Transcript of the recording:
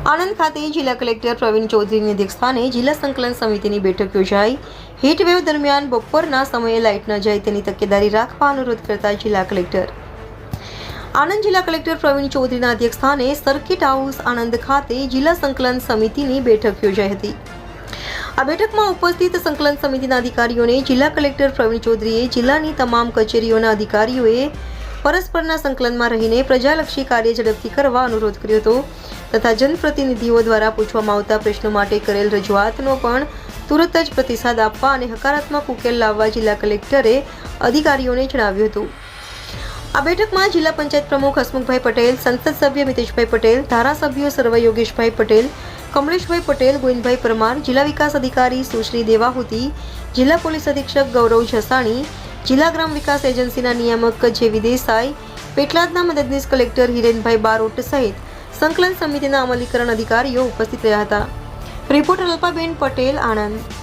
આણંદ ખાતે જિલ્લા કલેક્ટર પ્રવીણ ચૌધરીની અધ્યક્ષસ્થાને જિલ્લા સંકલન સમિતિની બેઠક યોજાઈ। હીટવેવ દરમિયાન બપોરના સમયે લાઇટ ન જાય તેની તકેદારી રાખવા અનુરોધ કરતા જિલ્લા કલેક્ટર આણંદ જિલ્લા કલેક્ટર પ્રવીણ ચૌધરીના અધ્યક્ષસ્થાને સર્કિટ હાઉસ આણંદ ખાતે જિલ્લા સંકલન સમિતિની બેઠક યોજાઈ હતી। આ બેઠકમાં ઉપસ્થિત સંકલન સમિતિના અધિકારીઓને જિલ્લા કલેક્ટર પ્રવીણ ચૌધરીએ જિલ્લાની તમામ કચેરીઓના અધિકારીઓએ પરસ્પરના સંકલનમાં રહીને પ્રજાલક્ષી કાર્ય ઝડપથી કરવા અનુરોધ કર્યો હતો તથા જનપ્રતિનિધિઓ દ્વારા પૂછવામાં આવતા પ્રશ્નો માટે કરેલ રજૂઆતનો પણ તુરત જ પ્રતિસાદ આપવા અને હકારાત્મક ઉકેલ લાવવા જિલ્લા કલેક્ટરે અધિકારીઓને જણાવ્યું હતું। આ બેઠકમાં જિલ્લા પંચાયત પ્રમુખ હસમુખભાઈ પટેલ, સંસદ સભ્ય મિતેશભાઈ પટેલ, ધારાસભ્યો સર્વ યોગેશભાઈ પટેલ, કમલેશભાઈ પટેલ, ગોવિંદભાઈ પરમાર, જિલ્લા વિકાસ અધિકારી સુશ્રી દેવાહુતી, જિલ્લા પોલીસ અધિક્ષક ગૌરવ જસાણી, જિલ્લા ગ્રામ વિકાસ એજન્સીના નિયામક જેવી દેસાઈ, પેટલાદના મદદનીશ કલેક્ટર હિરેનભાઈ બારોટ સહિત સંકલન સમિતિના અમલીકરણ અધિકારીઓ ઉપસ્થિત રહ્યા હતા। રિપોર્ટર અલ્પાબેન પટેલ, આણંદ।